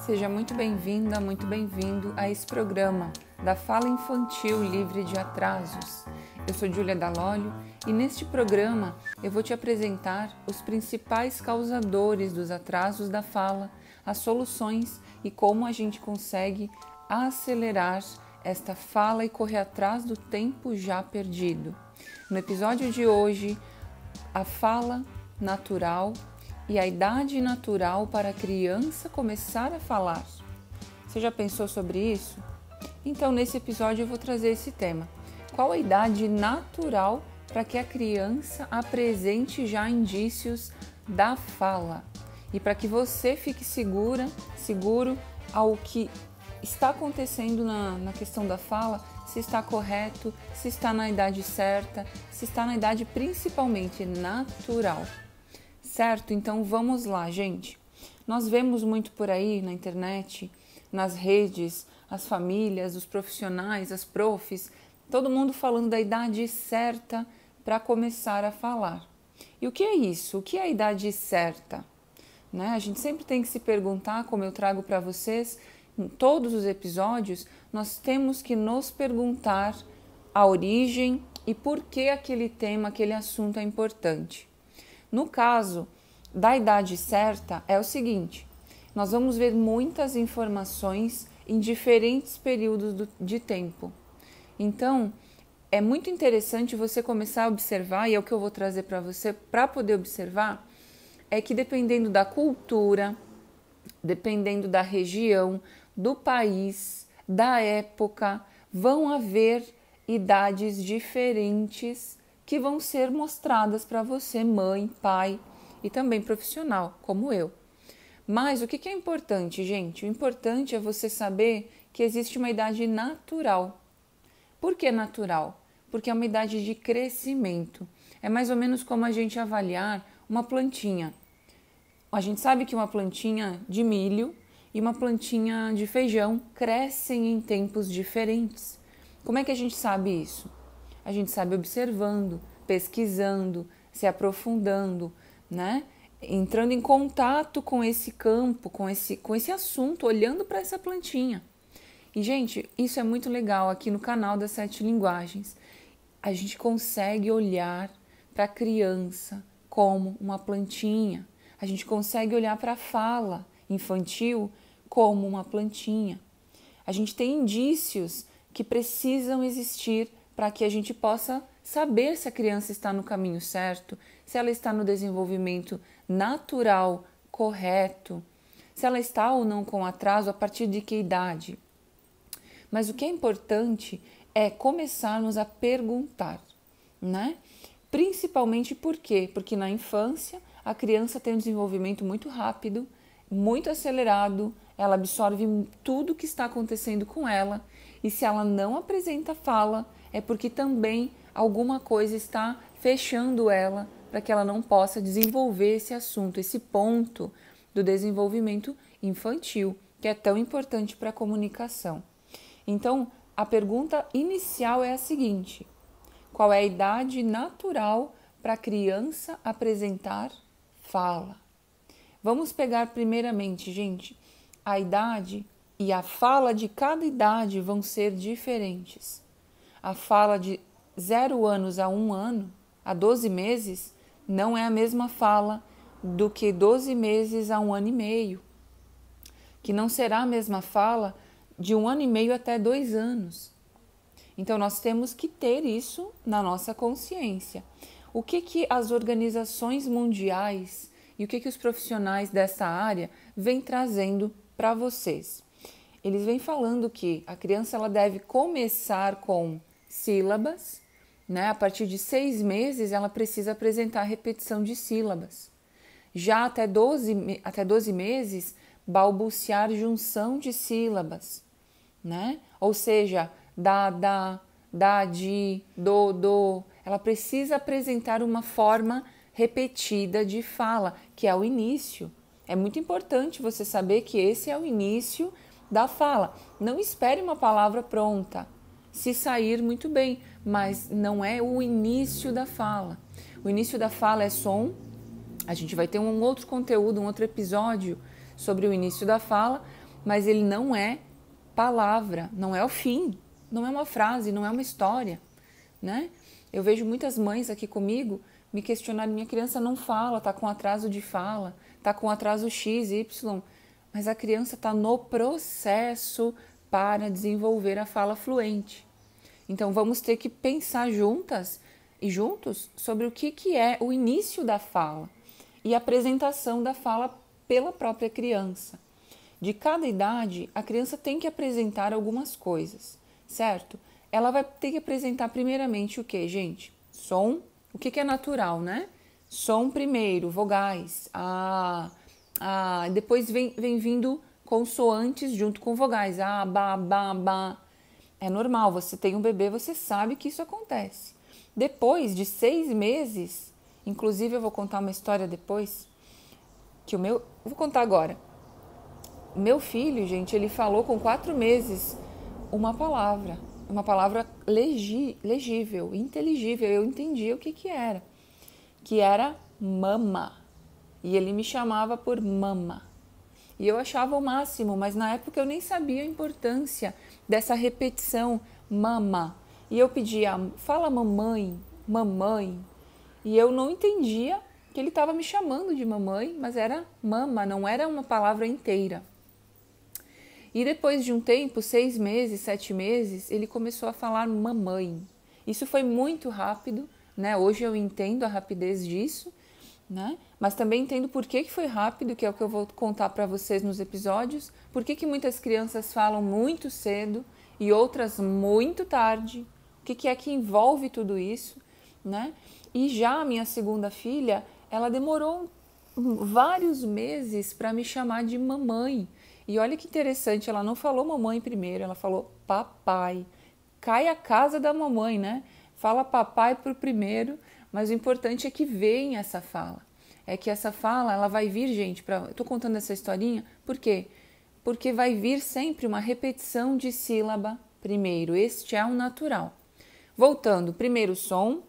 Seja muito bem-vinda, muito bem-vindo a esse programa da Fala Infantil Livre de Atrasos. Eu sou Júlia Dalólio e neste programa eu vou te apresentar os principais causadores dos atrasos da fala, as soluções e como a gente consegue acelerar esta fala e correr atrás do tempo já perdido. No episódio de hoje, a fala natural e a idade natural para a criança começar a falar. Você já pensou sobre isso? Então, nesse episódio eu vou trazer esse tema. Qual a idade natural para que a criança apresente já indícios da fala? E para que você fique seguro ao que está acontecendo na questão da fala, se está correto, se está na idade certa, se está na idade principalmente natural. Certo? Então vamos lá, gente. Nós vemos muito por aí na internet, nas redes, as famílias, os profissionais, as profs, todo mundo falando da idade certa para começar a falar. E o que é isso? O que é a idade certa? Né? A gente sempre tem que se perguntar, como eu trago para vocês, em todos os episódios, nós temos que nos perguntar a origem e por que aquele tema, aquele assunto é importante. No caso da idade certa, é o seguinte, nós vamos ver muitas informações em diferentes períodos de tempo. Então, é muito interessante você começar a observar, e é o que eu vou trazer para você, para poder observar, é que dependendo da cultura, dependendo da região, do país, da época, vão haver idades diferentes que vão ser mostradas para você, mãe, pai e também profissional, como eu. Mas o que é importante, gente? O importante é você saber que existe uma idade natural. Por que natural? Porque é uma idade de crescimento. É mais ou menos como a gente avaliar uma plantinha. A gente sabe que uma plantinha de milho e uma plantinha de feijão crescem em tempos diferentes. Como é que a gente sabe isso? A gente sabe observando, pesquisando, se aprofundando, né? Entrando em contato com esse campo, com esse assunto, olhando para essa plantinha. E, gente, isso é muito legal aqui no canal das 7 Linguagens. A gente consegue olhar para a criança como uma plantinha. A gente consegue olhar para a fala infantil como uma plantinha. A gente tem indícios que precisam existir para que a gente possa saber se a criança está no caminho certo, se ela está no desenvolvimento natural, correto, se ela está ou não com atraso, a partir de que idade. Mas o que é importante é começarmos a perguntar, né? Principalmente por quê? Porque na infância a criança tem um desenvolvimento muito rápido, muito acelerado, ela absorve tudo o que está acontecendo com ela e se ela não apresenta fala, é porque também alguma coisa está fechando ela para que ela não possa desenvolver esse assunto, esse ponto do desenvolvimento infantil, que é tão importante para a comunicação. Então, a pergunta inicial é a seguinte: qual é a idade natural para a criança apresentar fala? Vamos pegar primeiramente, gente, a idade e a fala de cada idade vão ser diferentes. A fala de 0 anos a 1 ano, a 12 meses, não é a mesma fala do que 12 meses a 1 ano e meio, que não será a mesma fala de 1 ano e meio até 2 anos. Então, nós temos que ter isso na nossa consciência. O que as organizações mundiais e o que os profissionais dessa área vêm trazendo para vocês? Eles vêm falando que a criança ela deve começar com sílabas, né? A partir de 6 meses ela precisa apresentar repetição de sílabas. Já até 12 meses, balbuciar junção de sílabas, né? Ou seja, da, di, do. Ela precisa apresentar uma forma repetida de fala, que é o início. É muito importante você saber que esse é o início da fala. Não espere uma palavra pronta. Se sair, muito bem, mas não é o início da fala. O início da fala é som. A gente vai ter um outro conteúdo, um outro episódio sobre o início da fala, mas ele não é palavra, não é o fim, não é uma frase, não é uma história, né? Eu vejo muitas mães aqui comigo me questionarem, minha criança não fala, tá com atraso de fala, tá com atraso X, Y, mas a criança está no processo para desenvolver a fala fluente. Então vamos ter que pensar juntas e juntos sobre o que é o início da fala e a apresentação da fala pela própria criança. De cada idade, a criança tem que apresentar algumas coisas, certo? Ela vai ter que apresentar primeiramente o que, gente? Som, o que é natural, né? Som primeiro, vogais, depois vem vindo consoantes junto com vogais, ba, ba, ba. É normal, você tem um bebê, você sabe que isso acontece. Depois de 6 meses, inclusive eu vou contar uma história depois, vou contar agora. O meu filho, gente, ele falou com 4 meses uma palavra legível, inteligível. Eu entendi o que era mama. E ele me chamava por mama. E eu achava o máximo, mas na época eu nem sabia a importância dessa repetição, mama. E eu pedia, fala mamãe, mamãe. E eu não entendia que ele estava me chamando de mamãe, mas era mama, não era uma palavra inteira. E depois de um tempo, 6 meses, 7 meses, ele começou a falar mamãe. Isso foi muito rápido, né? Hoje eu entendo a rapidez disso, né? Mas também entendo por que foi rápido, que é o que eu vou contar para vocês nos episódios. Por que muitas crianças falam muito cedo e outras muito tarde. O que é que envolve tudo isso, né? E já a minha segunda filha, ela demorou vários meses para me chamar de mamãe. E olha que interessante, ela não falou mamãe primeiro, ela falou papai. Cai a casa da mamãe, né? Fala papai pro primeiro, mas o importante é que venha essa fala. É que essa fala, ela vai vir, gente, eu tô contando essa historinha, por quê? Porque vai vir sempre uma repetição de sílaba primeiro, este é o natural. Voltando, primeiro som,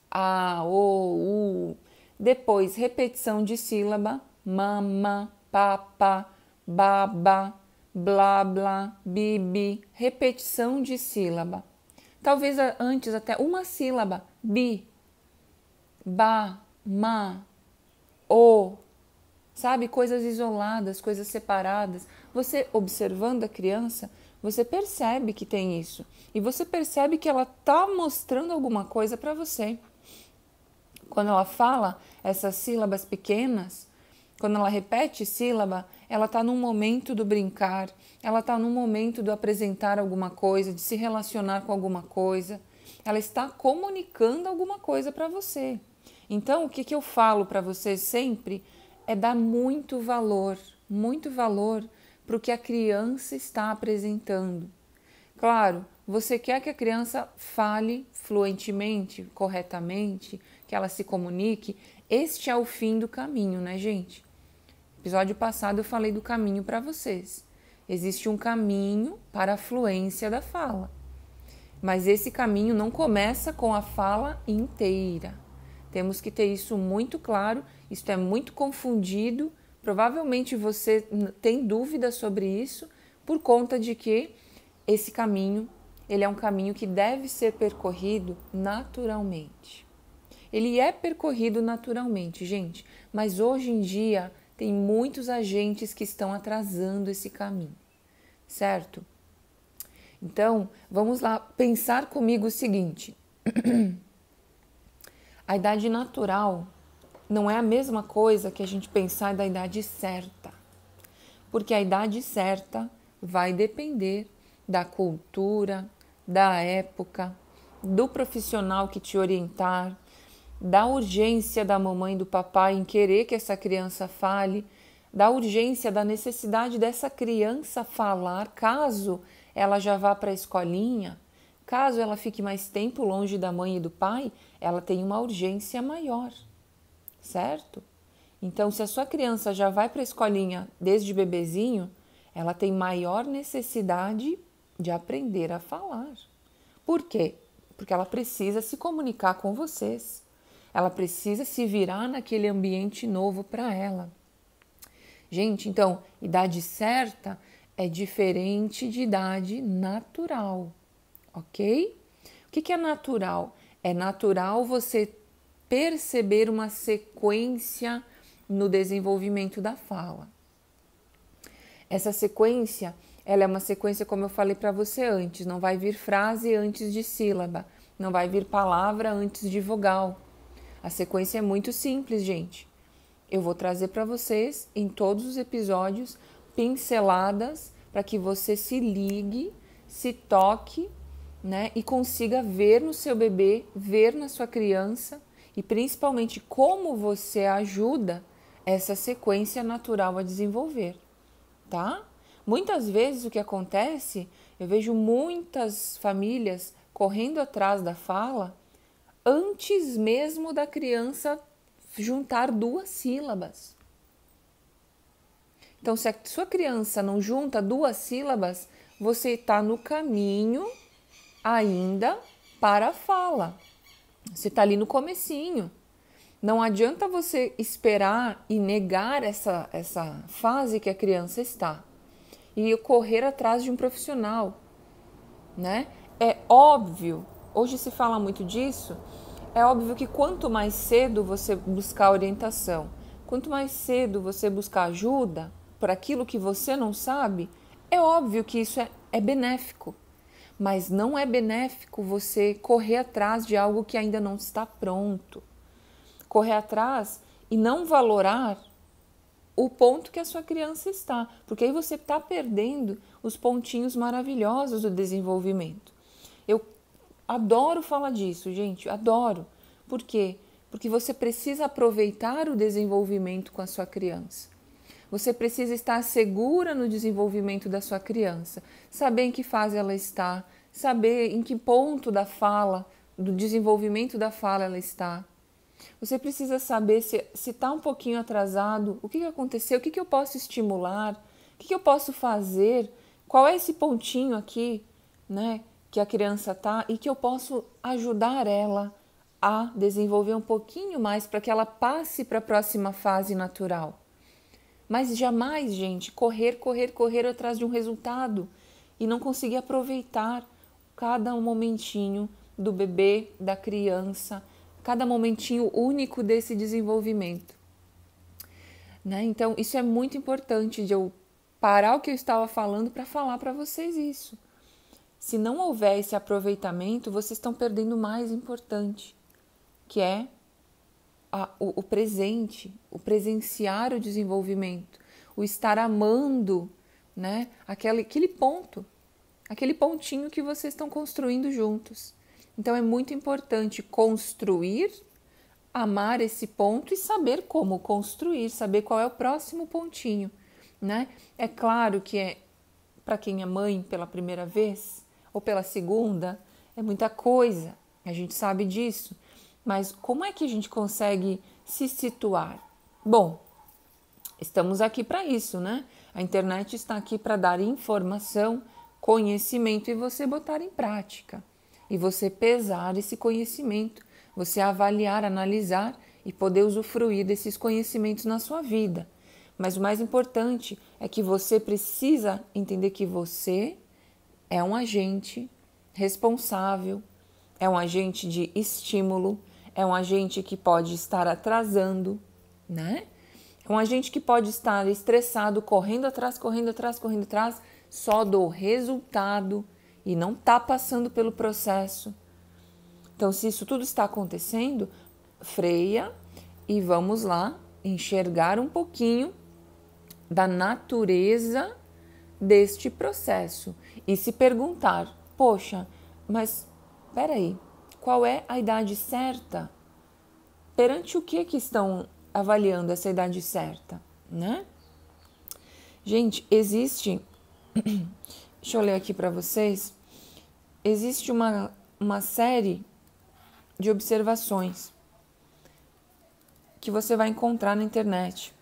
a, o, u, depois repetição de sílaba, mama, papa, baba, blá, blá, bibi, repetição de sílaba. Talvez antes até uma sílaba, bi, ba, ma, o, sabe? Coisas isoladas, coisas separadas. Você observando a criança, você percebe que tem isso. E você percebe que ela está mostrando alguma coisa para você. Quando ela fala essas sílabas pequenas, quando ela repete sílaba, ela está num momento do brincar, ela está num momento do apresentar alguma coisa, de se relacionar com alguma coisa. Ela está comunicando alguma coisa para você. Então, o que eu falo para vocês sempre é dar muito valor para o que a criança está apresentando. Claro, você quer que a criança fale fluentemente, corretamente, que ela se comunique. Este é o fim do caminho, né, gente? No episódio passado eu falei do caminho para vocês. Existe um caminho para a fluência da fala. Mas esse caminho não começa com a fala inteira. Temos que ter isso muito claro, isso é muito confundido. Provavelmente você tem dúvida sobre isso por conta de que esse caminho, ele é um caminho que deve ser percorrido naturalmente. Ele é percorrido naturalmente, gente, mas hoje em dia tem muitos agentes que estão atrasando esse caminho, certo? Então, vamos lá pensar comigo o seguinte. A idade natural não é a mesma coisa que a gente pensar da idade certa. Porque a idade certa vai depender da cultura, da época, do profissional que te orientar, da urgência da mamãe e do papai em querer que essa criança fale, da urgência, da necessidade dessa criança falar, caso ela já vá para a escolinha, caso ela fique mais tempo longe da mãe e do pai, ela tem uma urgência maior, certo? Então, se a sua criança já vai para a escolinha desde bebezinho, ela tem maior necessidade de aprender a falar. Por quê? Porque ela precisa se comunicar com vocês. Ela precisa se virar naquele ambiente novo para ela. Gente, então, idade certa é diferente de idade natural, ok? O que é natural? É natural você perceber uma sequência no desenvolvimento da fala. Essa sequência, ela é uma sequência, como eu falei para você antes, não vai vir frase antes de sílaba, não vai vir palavra antes de vogal. A sequência é muito simples, gente. Eu vou trazer para vocês, em todos os episódios, pinceladas para que você se ligue, se toque, né, e consiga ver no seu bebê, ver na sua criança e principalmente como você ajuda essa sequência natural a desenvolver, tá? Muitas vezes o que acontece, eu vejo muitas famílias correndo atrás da fala antes mesmo da criança juntar 2 sílabas. Então, se a sua criança não junta 2 sílabas, você está no caminho ainda para a fala. Você está ali no comecinho. Não adianta você esperar e negar essa fase que a criança está e correr atrás de um profissional, né? É óbvio, hoje se fala muito disso, é óbvio que quanto mais cedo você buscar orientação, quanto mais cedo você buscar ajuda por aquilo que você não sabe, é óbvio que isso é benéfico. Mas não é benéfico você correr atrás de algo que ainda não está pronto. Correr atrás e não valorar o ponto que a sua criança está, porque aí você está perdendo os pontinhos maravilhosos do desenvolvimento. Eu adoro falar disso, gente, adoro. Por quê? Porque você precisa aproveitar o desenvolvimento com a sua criança. Você precisa estar segura no desenvolvimento da sua criança, saber em que fase ela está, saber em que ponto da fala, do desenvolvimento da fala ela está. Você precisa saber se está um pouquinho atrasado, o que aconteceu, o que eu posso estimular, o que eu posso fazer, qual é esse pontinho aqui, né, que a criança está e que eu posso ajudar ela a desenvolver um pouquinho mais para que ela passe para a próxima fase natural. Mas jamais, gente, correr atrás de um resultado e não conseguir aproveitar cada momentinho do bebê, da criança, cada momentinho único desse desenvolvimento, né? Então, isso é muito importante de eu parar o que eu estava falando para falar para vocês isso. Se não houver esse aproveitamento, vocês estão perdendo o mais importante, que é o presente, o presenciar o desenvolvimento, o estar amando, né? Aquele pontinho que vocês estão construindo juntos. Então é muito importante construir, amar esse ponto e saber como construir, saber qual é o próximo pontinho, né? É claro que para quem é mãe pela primeira vez ou pela segunda, é muita coisa, a gente sabe disso. Mas como é que a gente consegue se situar? Bom, estamos aqui para isso, né? A internet está aqui para dar informação, conhecimento e você botar em prática. E você pesar esse conhecimento, você avaliar, analisar e poder usufruir desses conhecimentos na sua vida. Mas o mais importante é que você precisa entender que você é um agente responsável, é um agente de estímulo, é um agente que pode estar atrasando, né? É um agente que pode estar estressado, correndo atrás, só do resultado e não está passando pelo processo. Então, se isso tudo está acontecendo, freia e vamos lá enxergar um pouquinho da natureza deste processo e se perguntar, poxa, mas peraí, qual é a idade certa? Perante o que estão avaliando essa idade certa, né? Gente, existe, deixa eu ler aqui para vocês, existe uma série de observações que você vai encontrar na internet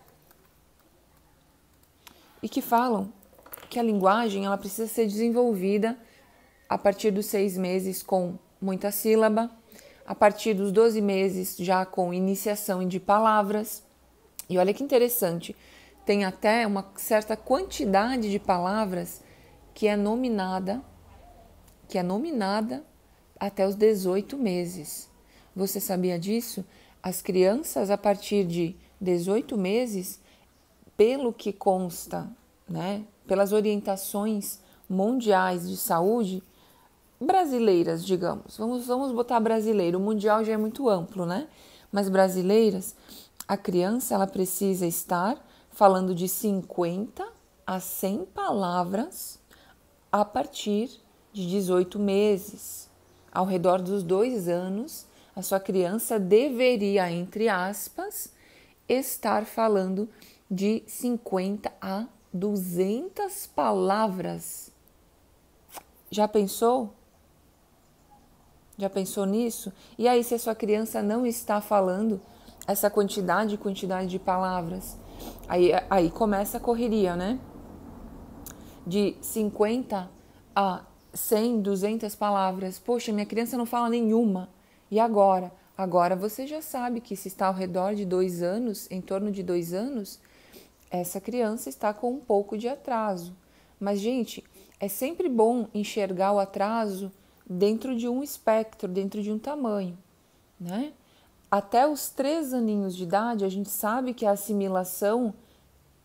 e que falam que a linguagem ela precisa ser desenvolvida a partir dos 6 meses com muita sílaba, a partir dos 12 meses já com iniciação de palavras. E olha que interessante, tem até uma certa quantidade de palavras que é nominada até os 18 meses. Você sabia disso? As crianças, a partir de 18 meses, pelo que consta, né, pelas orientações mundiais de saúde, brasileiras, digamos, vamos botar brasileiro, o mundial já é muito amplo, né? Mas brasileiras, a criança ela precisa estar falando de 50 a 100 palavras a partir de 18 meses. Ao redor dos 2 anos, a sua criança deveria, entre aspas, estar falando de 50 a 200 palavras. Já pensou? Já pensou nisso? E aí, se a sua criança não está falando essa quantidade de palavras, aí começa a correria, né? De 50 a 100, 200 palavras. Poxa, minha criança não fala nenhuma. E agora? Agora você já sabe que se está ao redor de 2 anos, em torno de 2 anos, essa criança está com um pouco de atraso. Mas, gente, é sempre bom enxergar o atraso dentro de um espectro, dentro de um tamanho, né? Até os 3 aninhos de idade, a gente sabe que a assimilação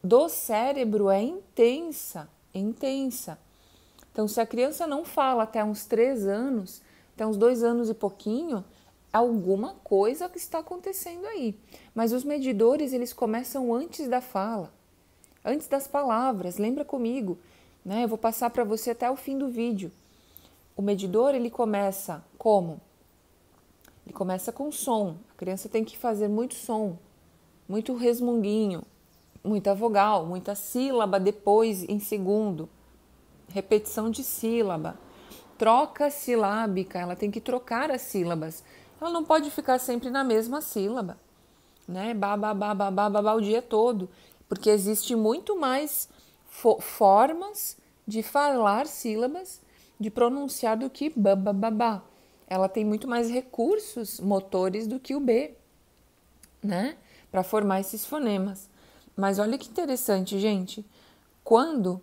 do cérebro é intensa. Então, se a criança não fala até uns 3 anos, até uns 2 anos e pouquinho, alguma coisa que está acontecendo aí. Mas os medidores, eles começam antes da fala, antes das palavras. Lembra comigo, né? Eu vou passar para você até o fim do vídeo. O medidor, ele começa como? Ele começa com som. A criança tem que fazer muito som, muito resmunguinho, muita vogal, muita sílaba depois em segundo, repetição de sílaba, troca silábica, ela tem que trocar as sílabas. Ela não pode ficar sempre na mesma sílaba, né? Babá o dia todo, porque existe muito mais formas de falar sílabas, de pronunciar do que babá. Ela tem muito mais recursos motores do que o B, né? Para formar esses fonemas. Mas olha que interessante, gente. Quando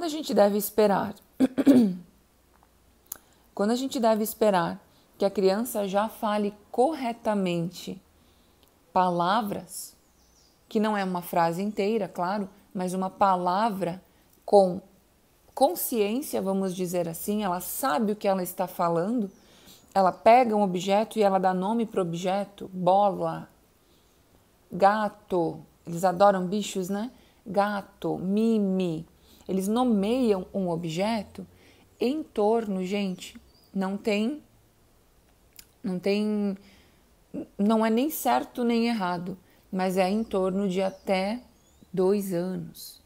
a gente deve esperar? Quando a gente deve esperar que a criança já fale corretamente palavras, que não é uma frase inteira, claro, mas uma palavra com consciência, vamos dizer assim, ela sabe o que ela está falando, ela pega um objeto e ela dá nome para o objeto, bola, gato, eles adoram bichos, né? Gato, mimi, eles nomeiam um objeto em torno, gente, não é nem certo nem errado, mas é em torno de até 2 anos.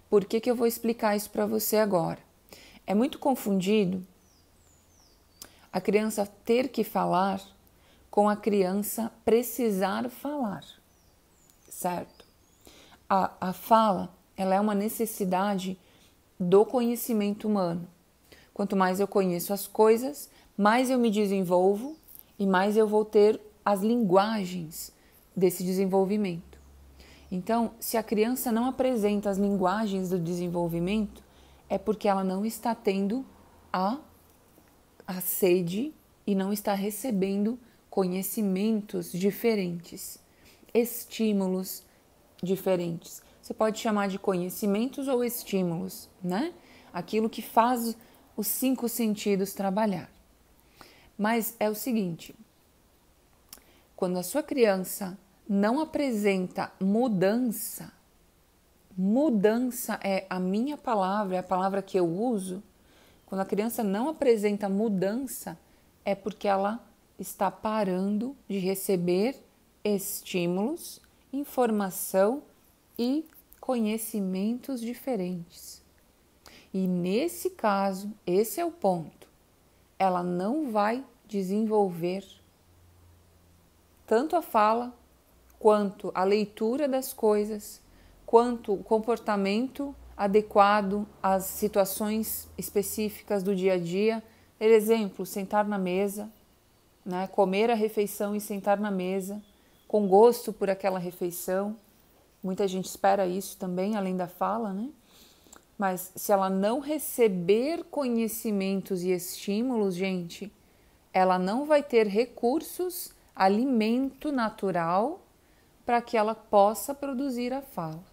Por que eu vou explicar isso para você agora? É muito confundido a criança ter que falar com a criança precisar falar, certo? A fala, ela é uma necessidade do conhecimento humano. Quanto mais eu conheço as coisas, mais eu me desenvolvo e mais eu vou ter as linguagens desse desenvolvimento. Então, se a criança não apresenta as linguagens do desenvolvimento, é porque ela não está tendo a sede e não está recebendo conhecimentos diferentes, estímulos diferentes. Você pode chamar de conhecimentos ou estímulos, né? Aquilo que faz os 5 sentidos trabalhar. Mas é o seguinte, quando a sua criança não apresenta mudança é a minha palavra, é a palavra que eu uso. Quando a criança não apresenta mudança, é porque ela está parando de receber estímulos, informação e conhecimentos diferentes. E nesse caso, esse é o ponto, ela não vai desenvolver tanto a fala, quanto a leitura das coisas, quanto o comportamento adequado às situações específicas do dia a dia. Por exemplo, sentar na mesa, né? Comer a refeição e sentar na mesa, com gosto por aquela refeição. Muita gente espera isso também, além da fala, né? Mas se ela não receber conhecimentos e estímulos, gente, ela não vai ter recursos, alimento natural para que ela possa produzir a fala,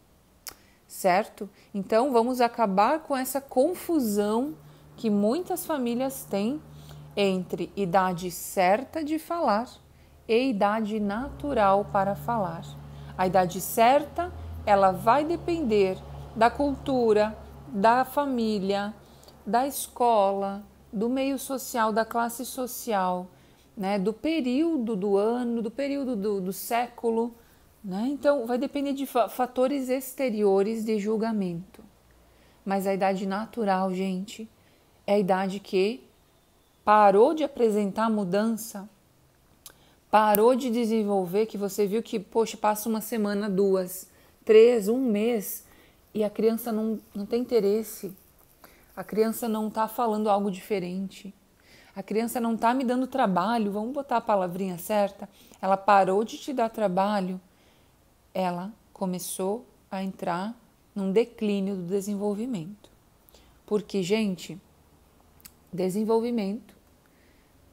certo? Então vamos acabar com essa confusão que muitas famílias têm entre idade certa de falar e idade natural para falar. A idade certa, ela vai depender da cultura, da família, da escola, do meio social, da classe social, né, do período do ano, do período do século, né? Então vai depender de fatores exteriores de julgamento. Mas a idade natural, gente, é a idade que parou de apresentar mudança, parou de desenvolver, que você viu que, poxa, passa uma semana, 2, 3, um mês e a criança não tem interesse, a criança não está falando algo diferente, a criança não está me dando trabalho, vamos botar a palavrinha certa, ela parou de te dar trabalho, ela começou a entrar num declínio do desenvolvimento. Porque, gente, desenvolvimento,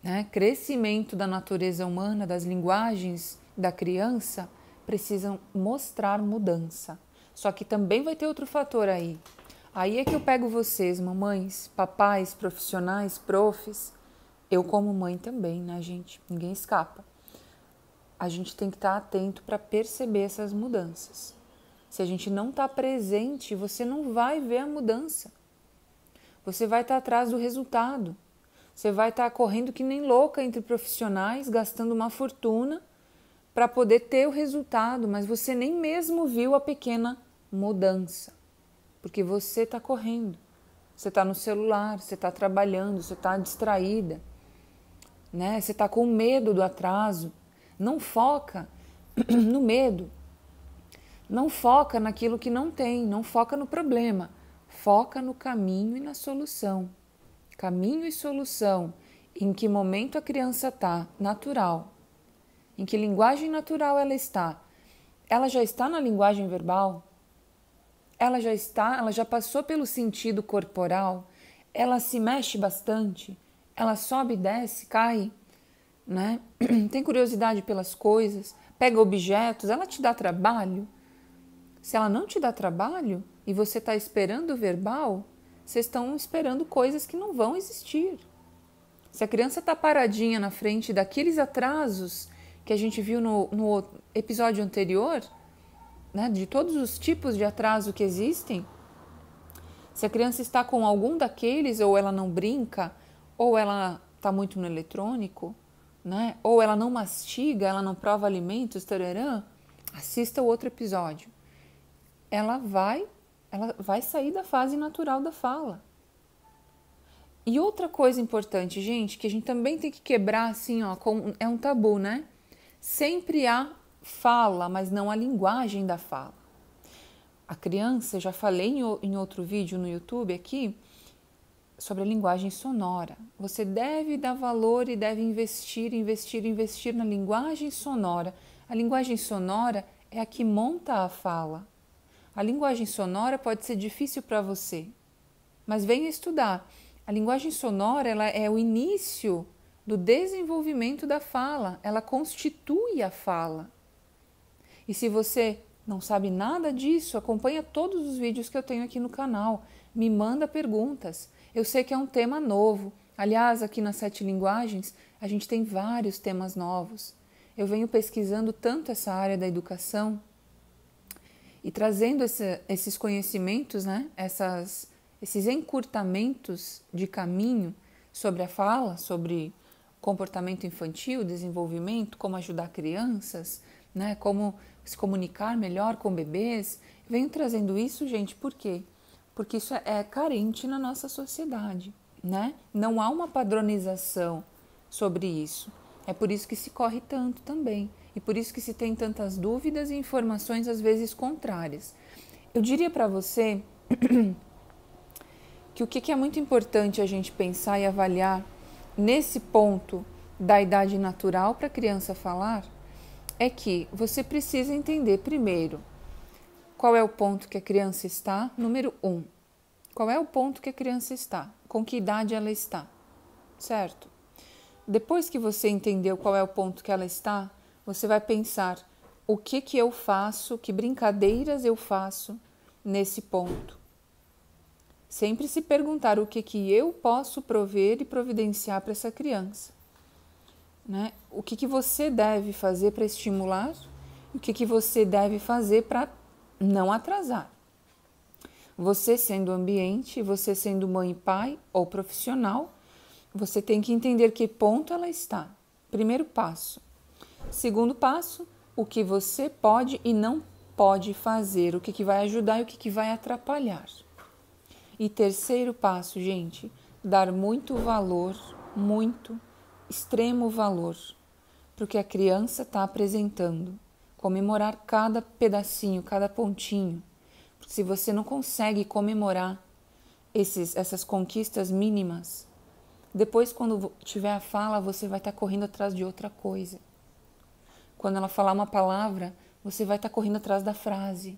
né, crescimento da natureza humana, das linguagens da criança, precisam mostrar mudança. Só que também vai ter outro fator aí. Aí é que eu pego vocês, mamães, papais, profissionais, profs, eu como mãe também, né, gente? Ninguém escapa. A gente tem que estar atento para perceber essas mudanças. Se a gente não está presente, você não vai ver a mudança. Você vai estar atrás do resultado. Você vai estar correndo que nem louca entre profissionais, gastando uma fortuna para poder ter o resultado, mas você nem mesmo viu a pequena mudança, porque você está correndo, você está no celular, você está trabalhando, você está distraída, né? Você está com medo do atraso. Não foca no medo, não foca naquilo que não tem, não foca no problema, foca no caminho e na solução. Caminho e solução, em que momento a criança está, natural, em que linguagem natural ela está. Ela já está na linguagem verbal? Ela já passou pelo sentido corporal? Ela se mexe bastante? Ela sobe e desce, cai, né? Tem curiosidade pelas coisas, pega objetos, ela te dá trabalho? Se ela não te dá trabalho e você está esperando o verbal, vocês estão esperando coisas que não vão existir. Se a criança está paradinha na frente daqueles atrasos que a gente viu no episódio anterior, né, de todos os tipos de atraso que existem, se a criança está com algum daqueles, ou ela não brinca, ou ela está muito no eletrônico, né, ou ela não mastiga, ela não prova alimentos, tararã, assista o outro episódio. Ela vai sair da fase natural da fala. E outra coisa importante, gente, que a gente também tem que quebrar, assim, ó, é um tabu, né? Sempre há fala, mas não a linguagem da fala. A criança, eu já falei em outro vídeo no YouTube aqui, sobre a linguagem sonora. Você deve dar valor e deve investir na linguagem sonora. A linguagem sonora é a que monta a fala. A linguagem sonora pode ser difícil para você, mas venha estudar. A linguagem sonora ela é o início do desenvolvimento da fala, ela constitui a fala. E se você não sabe nada disso, acompanha todos os vídeos que eu tenho aqui no canal, me manda perguntas. Eu sei que é um tema novo. Aliás, aqui nas 7 linguagens, a gente tem vários temas novos. Eu venho pesquisando tanto essa área da educação, e trazendo esses conhecimentos, né? Esses encurtamentos de caminho sobre a fala, sobre comportamento infantil, desenvolvimento, como ajudar crianças, né? Como se comunicar melhor com bebês. Venho trazendo isso, gente, por quê? Porque isso é carente na nossa sociedade, né? Não há uma padronização sobre isso. É por isso que se corre tanto também. E por isso que se tem tantas dúvidas e informações às vezes contrárias. Eu diria para você que o que é muito importante a gente pensar e avaliar nesse ponto da idade natural para a criança falar é que você precisa entender primeiro qual é o ponto que a criança está? Número 1. Qual é o ponto que a criança está? Com que idade ela está? Certo? Depois que você entendeu qual é o ponto que ela está, você vai pensar o que eu faço, que brincadeiras eu faço nesse ponto. Sempre se perguntar o que eu posso prover e providenciar para essa criança. Né? O que você deve fazer para estimular e o que você deve fazer para não atrasar. Você sendo ambiente, você sendo mãe e pai ou profissional, você tem que entender que ponto ela está. Primeiro passo. Segundo passo, o que você pode e não pode fazer, o que vai ajudar e o que vai atrapalhar. E terceiro passo, gente, dar muito valor, muito, extremo valor, para o que a criança está apresentando. Comemorar cada pedacinho, cada pontinho. Porque se você não consegue comemorar essas conquistas mínimas, depois quando tiver a fala, você vai estar correndo atrás de outra coisa. Quando ela falar uma palavra, você vai estar correndo atrás da frase.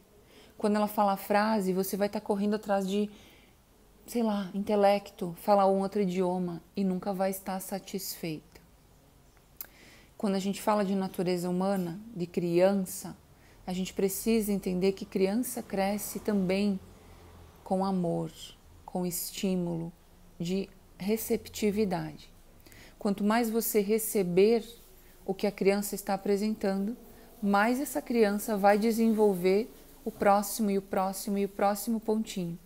Quando ela falar a frase, você vai estar correndo atrás de, sei lá, intelecto, falar um outro idioma e nunca vai estar satisfeita. Quando a gente fala de natureza humana, de criança, a gente precisa entender que criança cresce também com amor, com estímulo, de receptividade. Quanto mais você receber o que a criança está apresentando, mais essa criança vai desenvolver o próximo e o próximo e o próximo pontinho.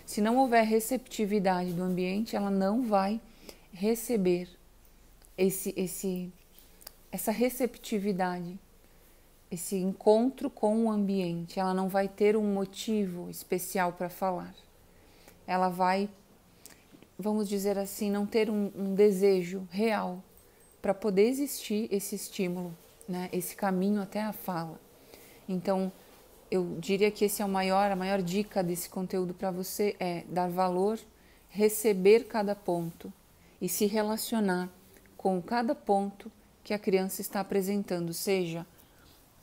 Se não houver receptividade do ambiente, ela não vai receber essa receptividade, esse encontro com o ambiente. Ela não vai ter um motivo especial para falar. Ela vai, vamos dizer assim, não ter um desejo real para poder existir esse estímulo, né? Esse caminho até a fala. Então, eu diria que esse é a maior dica desse conteúdo para você é dar valor, receber cada ponto e se relacionar com cada ponto que a criança está apresentando, seja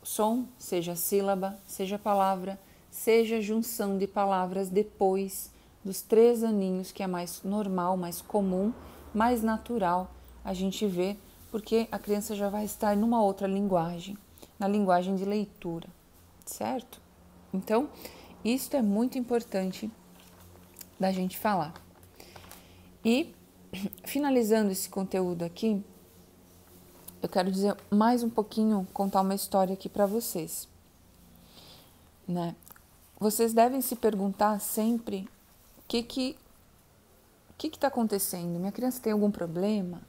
som, seja sílaba, seja palavra, seja junção de palavras depois dos 3 aninhos, que é mais normal, mais comum, mais natural a gente vê, porque a criança já vai estar numa outra linguagem, na linguagem de leitura, certo? Então, isso é muito importante da gente falar. E, finalizando esse conteúdo aqui, eu quero dizer mais um pouquinho, contar uma história aqui para vocês, né? Vocês devem se perguntar sempre o que está acontecendo. Minha criança tem algum problema,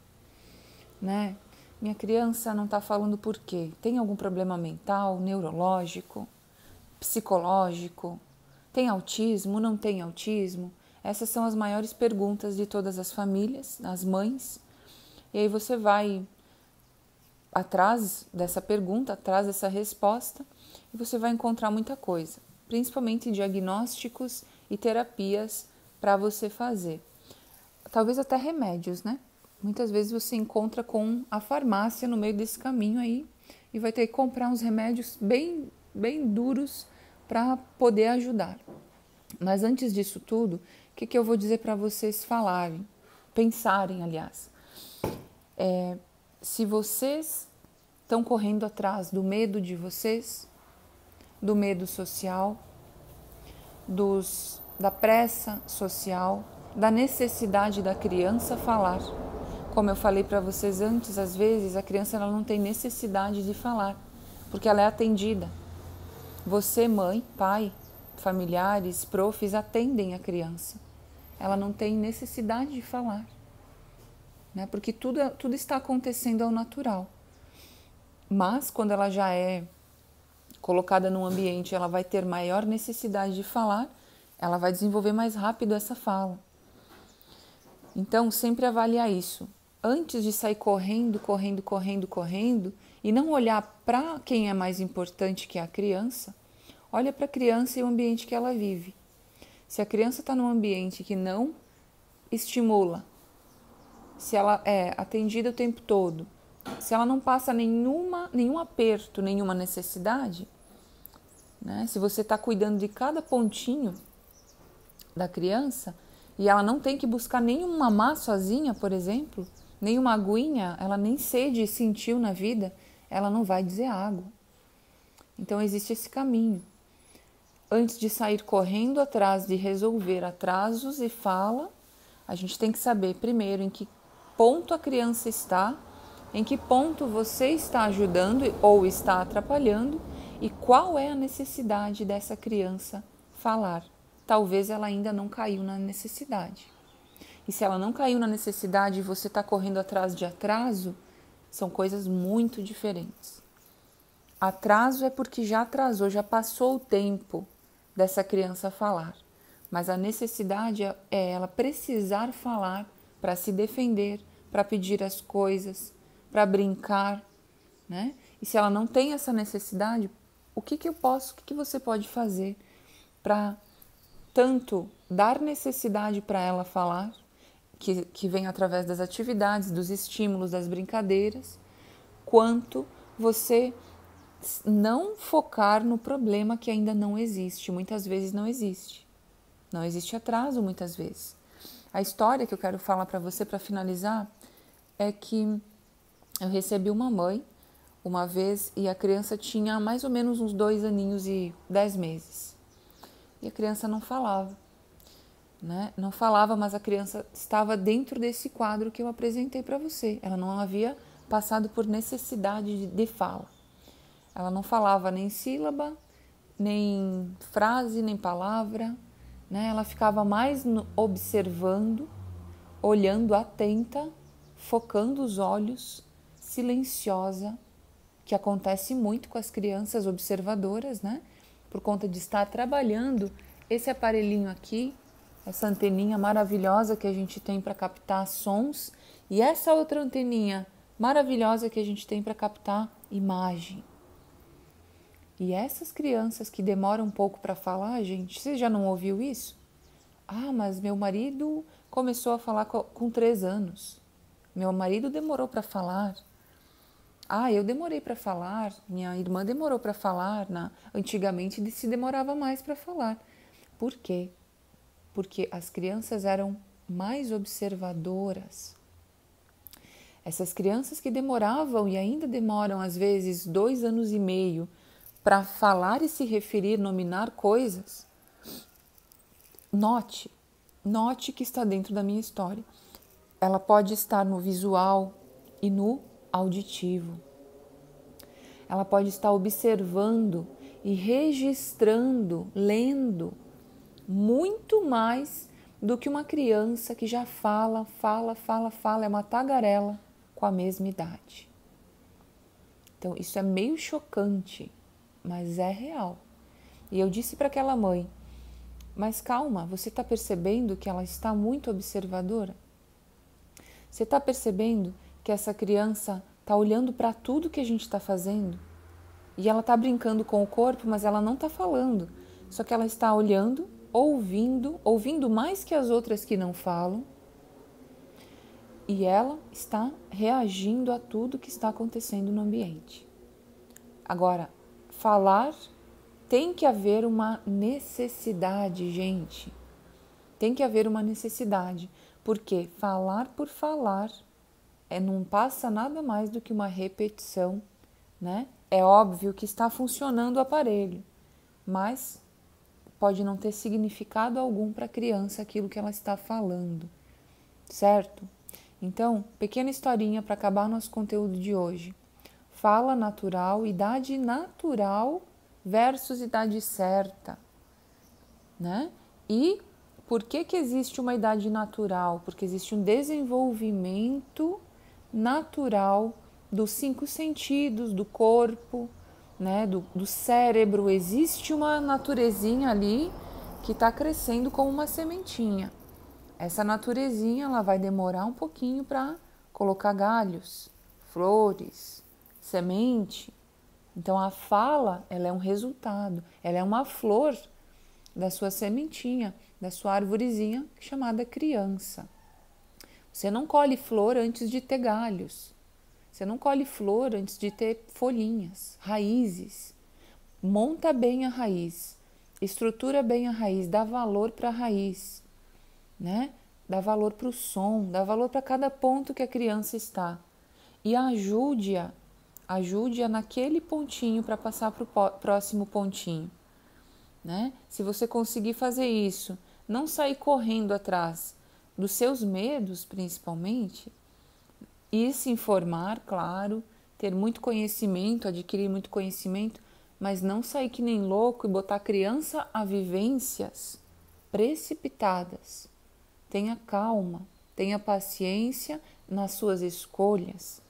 né? Minha criança não está falando por quê? Tem algum problema mental, neurológico, psicológico? Tem autismo? Não tem autismo? Essas são as maiores perguntas de todas as famílias, as mães. E aí você vai atrás dessa pergunta, atrás dessa resposta, e você vai encontrar muita coisa, principalmente diagnósticos e terapias para você fazer. Talvez até remédios, né? Muitas vezes você encontra com a farmácia no meio desse caminho aí e vai ter que comprar uns remédios bem duros para poder ajudar. Mas antes disso tudo, o que eu vou dizer para vocês falarem, pensarem, aliás. Se vocês estão correndo atrás do medo de vocês, do medo social, da pressa social, da necessidade da criança falar. Como eu falei para vocês antes, às vezes a criança ela não tem necessidade de falar, porque ela é atendida. Você, mãe, pai, familiares, profs, atendem a criança. Ela não tem necessidade de falar, né? Porque tudo está acontecendo ao natural. Mas quando ela já é colocada num ambiente, ela vai ter maior necessidade de falar, ela vai desenvolver mais rápido essa fala. Então, sempre avaliar isso. Antes de sair correndo e não olhar para quem é mais importante, que é a criança, olha para a criança e o ambiente que ela vive. Se a criança está num ambiente que não estimula, se ela é atendida o tempo todo, se ela não passa nenhum aperto, nenhuma necessidade, né? Se você está cuidando de cada pontinho da criança e ela não tem que buscar nenhum mamar sozinha, por exemplo, nenhuma aguinha, ela nem sede sentiu na vida, ela não vai dizer água. Então existe esse caminho. Antes de sair correndo atrás de resolver atrasos e fala, a gente tem que saber primeiro em que ponto a criança está, em que ponto você está ajudando ou está atrapalhando e qual é a necessidade dessa criança falar. Talvez ela ainda não caiu na necessidade. E se ela não caiu na necessidade e você está correndo atrás de atraso, são coisas muito diferentes. Atraso é porque já atrasou, já passou o tempo dessa criança falar. Mas a necessidade é ela precisar falar para se defender, para pedir as coisas, para brincar, né? E se ela não tem essa necessidade, o que você pode fazer para tanto dar necessidade para ela falar, que vem através das atividades, dos estímulos, das brincadeiras, quanto você não focar no problema que ainda não existe. Muitas vezes não existe. Não existe atraso muitas vezes. A história que eu quero falar para você para finalizar é que eu recebi uma mãe uma vez e a criança tinha mais ou menos uns 2 aninhos e 10 meses. E a criança não falava, né? Não falava, mas a criança estava dentro desse quadro que eu apresentei para você. Ela não havia passado por necessidade de fala. Ela não falava nem sílaba, nem frase, nem palavra, né? Ela ficava mais observando, olhando atenta, focando os olhos, silenciosa, que acontece muito com as crianças observadoras, né? Por conta de estar trabalhando esse aparelhinho aqui, essa anteninha maravilhosa que a gente tem para captar sons e essa outra anteninha maravilhosa que a gente tem para captar imagem. E essas crianças que demoram um pouco para falar, gente, você já não ouviu isso? Ah, mas meu marido começou a falar com 3 anos. Meu marido demorou para falar. Ah, eu demorei para falar. Minha irmã demorou para falar. Antigamente se demorava mais para falar. Por quê? Porque as crianças eram mais observadoras. Essas crianças que demoravam e ainda demoram às vezes 2 anos e meio para falar e se referir, nominar coisas, note que está dentro da minha história. Ela pode estar no visual e no auditivo. Ela pode estar observando e registrando, lendo, muito mais do que uma criança que já fala, é uma tagarela com a mesma idade. Então, isso é meio chocante, mas é real. E eu disse para aquela mãe, mas calma, você está percebendo que ela está muito observadora? Você está percebendo que essa criança está olhando para tudo que a gente está fazendo? E ela está brincando com o corpo, mas ela não está falando. Só que ela está olhando, ouvindo mais que as outras que não falam. E ela está reagindo a tudo que está acontecendo no ambiente. Agora, falar tem que haver uma necessidade, gente. Tem que haver uma necessidade. Porque falar por falar não passa nada mais do que uma repetição, né? É óbvio que está funcionando o aparelho, mas pode não ter significado algum para a criança aquilo que ela está falando, certo? Então, pequena historinha para acabar nosso conteúdo de hoje. Fala natural, idade natural versus idade certa, né? E por que existe uma idade natural? Porque existe um desenvolvimento natural dos 5 sentidos, do corpo, né? do cérebro. Existe uma naturezinha ali que está crescendo como uma sementinha. Essa naturezinha ela vai demorar um pouquinho para colocar galhos, flores, semente. Então a fala ela é um resultado, ela é uma flor da sua sementinha, da sua arvorezinha chamada criança. Você não colhe flor antes de ter galhos. Você não colhe flor antes de ter folhinhas, raízes. monta bem a raiz, estrutura bem a raiz, dá valor para a raiz, né? Dá valor para o som, dá valor para cada ponto que a criança está. E ajude-a naquele pontinho para passar para o próximo pontinho, né? Se você conseguir fazer isso, não sair correndo atrás dos seus medos, principalmente, e se informar, claro, ter muito conhecimento, adquirir muito conhecimento, mas não sair que nem louco e botar a criança a vivências precipitadas. Tenha calma, tenha paciência nas suas escolhas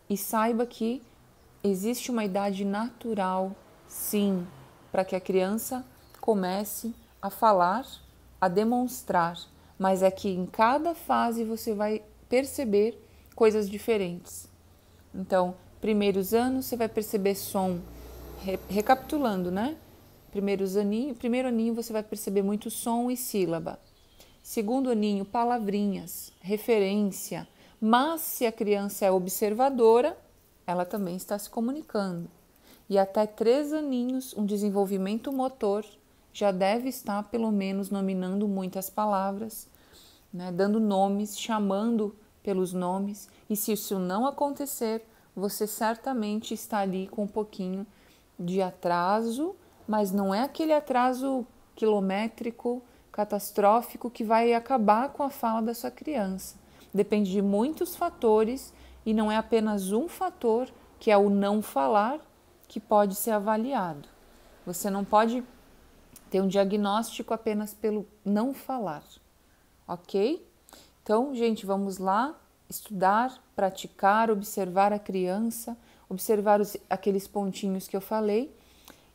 e saiba que existe uma idade natural, sim, para que a criança comece a falar, a demonstrar, mas é que em cada fase você vai perceber coisas diferentes. Então, primeiros anos você vai perceber som, recapitulando, né? Primeiro aninho você vai perceber muito som e sílaba. Segundo aninho, palavrinhas, referência, mas se a criança é observadora, ela também está se comunicando. E até 3 aninhos, um desenvolvimento motor já deve estar pelo menos nominando muitas palavras, né? Dando nomes, chamando pelos nomes, e se isso não acontecer, você certamente está ali com um pouquinho de atraso, mas não é aquele atraso quilométrico, catastrófico que vai acabar com a fala da sua criança. Depende de muitos fatores e não é apenas um fator, que é o não falar, que pode ser avaliado. Você não pode ter um diagnóstico apenas pelo não falar, ok? Então, gente, vamos lá estudar, praticar, observar a criança, observar aqueles pontinhos que eu falei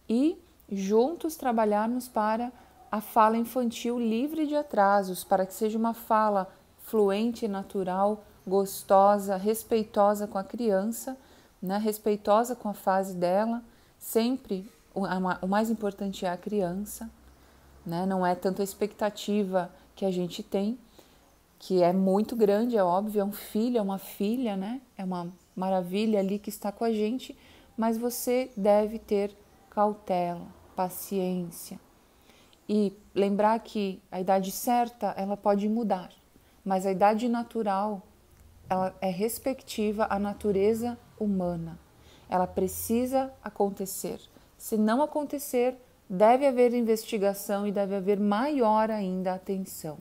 e juntos trabalharmos para a fala infantil livre de atrasos, para que seja uma fala fluente, natural, gostosa, respeitosa com a criança, né? Respeitosa com a fase dela. Sempre o mais importante é a criança, né? Não é tanto a expectativa que a gente tem, que é muito grande, é óbvio, é um filho, é uma filha, né? É uma maravilha ali que está com a gente, mas você deve ter cautela, paciência e lembrar que a idade certa ela pode mudar, mas a idade natural ela é respectiva à natureza humana. Ela precisa acontecer. Se não acontecer, deve haver investigação e deve haver maior ainda atenção.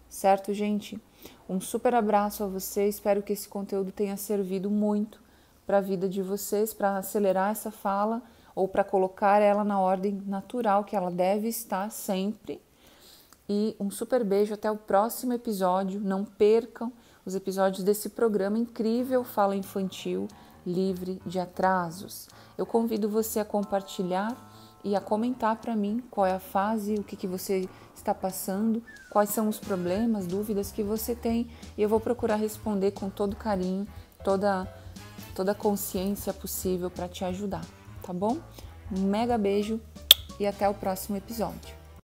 Certo, gente? Um super abraço a vocês. Espero que esse conteúdo tenha servido muito para a vida de vocês, para acelerar essa fala ou para colocar ela na ordem natural que ela deve estar sempre. E um super beijo, até o próximo episódio. Não percam os episódios desse programa incrível Fala Infantil Livre de Atrasos. Eu convido você a compartilhar e a comentar para mim qual é a fase, o que você está passando, quais são os problemas, dúvidas que você tem, e eu vou procurar responder com todo carinho, toda a consciência possível para te ajudar, tá bom? Um mega beijo e até o próximo episódio.